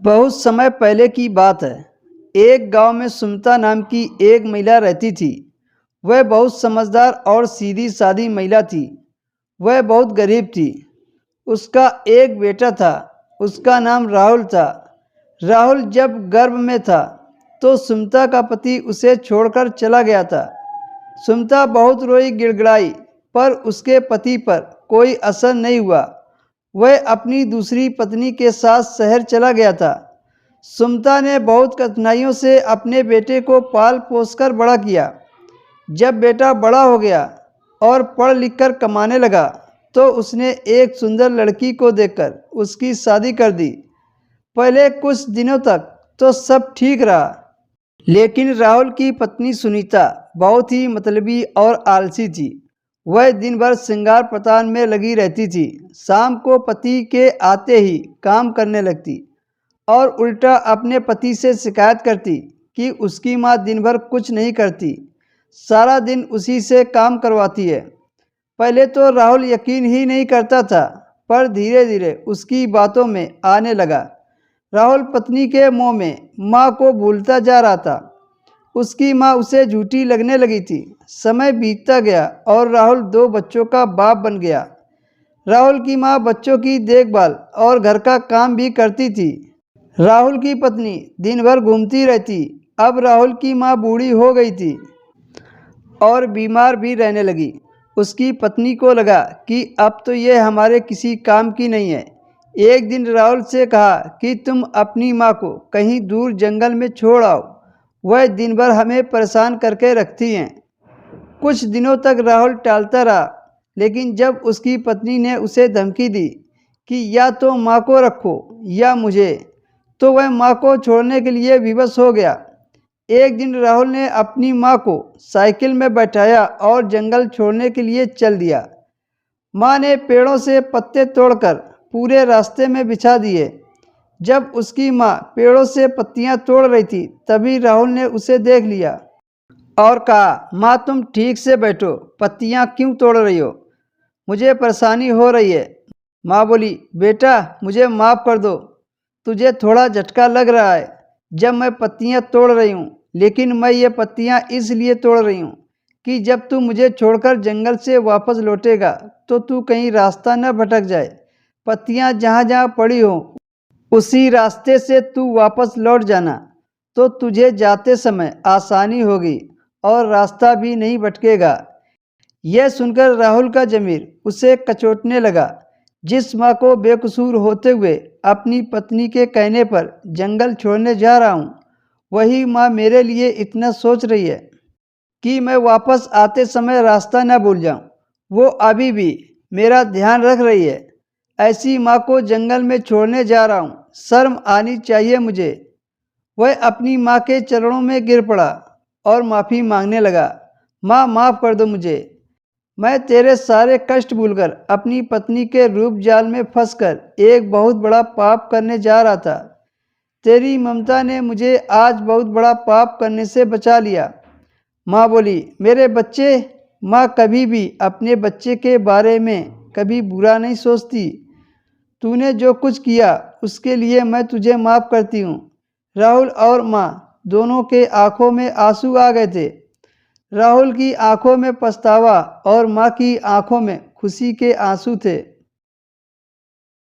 बहुत समय पहले की बात है। एक गांव में सुमता नाम की एक महिला रहती थी। वह बहुत समझदार और सीधी सादी महिला थी। वह बहुत गरीब थी। उसका एक बेटा था। उसका नाम राहुल था। राहुल जब गर्भ में था तो सुमता का पति उसे छोड़कर चला गया था। सुमता बहुत रोई गिड़गिड़ाई, पर उसके पति पर कोई असर नहीं हुआ। वह अपनी दूसरी पत्नी के साथ शहर चला गया था। सुमता ने बहुत कठिनाइयों से अपने बेटे को पाल पोसकर बड़ा किया। जब बेटा बड़ा हो गया और पढ़ लिख कर कमाने लगा तो उसने एक सुंदर लड़की को देखकर उसकी शादी कर दी। पहले कुछ दिनों तक तो सब ठीक रहा, लेकिन राहुल की पत्नी सुनीता बहुत ही मतलबी और आलसी थी। वह दिन भर श्रृंगार पतान में लगी रहती थी। शाम को पति के आते ही काम करने लगती और उल्टा अपने पति से शिकायत करती कि उसकी माँ दिन भर कुछ नहीं करती, सारा दिन उसी से काम करवाती है। पहले तो राहुल यकीन ही नहीं करता था, पर धीरे धीरे उसकी बातों में आने लगा। राहुल पत्नी के मुंह में माँ को भूलता जा रहा था। उसकी माँ उसे झूठी लगने लगी थी। समय बीतता गया और राहुल 2 बच्चों का बाप बन गया। राहुल की माँ बच्चों की देखभाल और घर का काम भी करती थी। राहुल की पत्नी दिन भर घूमती रहती। अब राहुल की माँ बूढ़ी हो गई थी और बीमार भी रहने लगी। उसकी पत्नी को लगा कि अब तो ये हमारे किसी काम की नहीं है। एक दिन राहुल से कहा कि तुम अपनी माँ को कहीं दूर जंगल में छोड़ आओ, वह दिन भर हमें परेशान करके रखती हैं। कुछ दिनों तक राहुल टालता रहा, लेकिन जब उसकी पत्नी ने उसे धमकी दी कि या तो माँ को रखो या मुझे, तो वह माँ को छोड़ने के लिए विवश हो गया। एक दिन राहुल ने अपनी माँ को साइकिल में बैठाया और जंगल छोड़ने के लिए चल दिया। माँ ने पेड़ों से पत्ते तोड़कर पूरे रास्ते में बिछा दिए। जब उसकी माँ पेड़ों से पत्तियाँ तोड़ रही थी, तभी राहुल ने उसे देख लिया और कहा, माँ तुम ठीक से बैठो, पत्तियाँ क्यों तोड़ रही हो? मुझे परेशानी हो रही है। माँ बोली, बेटा मुझे माफ़ कर दो, तुझे थोड़ा झटका लग रहा है जब मैं पत्तियाँ तोड़ रही हूँ, लेकिन मैं ये पत्तियाँ इसलिए तोड़ रही हूँ कि जब तू मुझे छोड़कर जंगल से वापस लौटेगा तो तू कहीं रास्ता न भटक जाए। पत्तियाँ जहाँ जहाँ पड़ी हो उसी रास्ते से तू वापस लौट जाना, तो तुझे जाते समय आसानी होगी और रास्ता भी नहीं भटकेगा। यह सुनकर राहुल का ज़मीर उसे कचोटने लगा। जिस माँ को बेकसूर होते हुए अपनी पत्नी के कहने पर जंगल छोड़ने जा रहा हूँ, वही माँ मेरे लिए इतना सोच रही है कि मैं वापस आते समय रास्ता न भूल जाऊँ। वो अभी भी मेरा ध्यान रख रही है। ऐसी माँ को जंगल में छोड़ने जा रहा हूँ, शर्म आनी चाहिए मुझे। वह अपनी माँ के चरणों में गिर पड़ा और माफ़ी मांगने लगा। माँ माफ़ कर दो मुझे। मैं तेरे सारे कष्ट भूलकर अपनी पत्नी के रूप जाल में फंसकर एक बहुत बड़ा पाप करने जा रहा था। तेरी ममता ने मुझे आज बहुत बड़ा पाप करने से बचा लिया। माँ बोली, मेरे बच्चे। माँ कभी भी अपने बच्चे के बारे में कभी बुरा नहीं सोचती। तूने जो कुछ किया उसके लिए मैं तुझे माफ़ करती हूँ। राहुल और माँ दोनों के आंखों में आंसू आ गए थे। राहुल की आंखों में पछतावा और माँ की आंखों में खुशी के आंसू थे।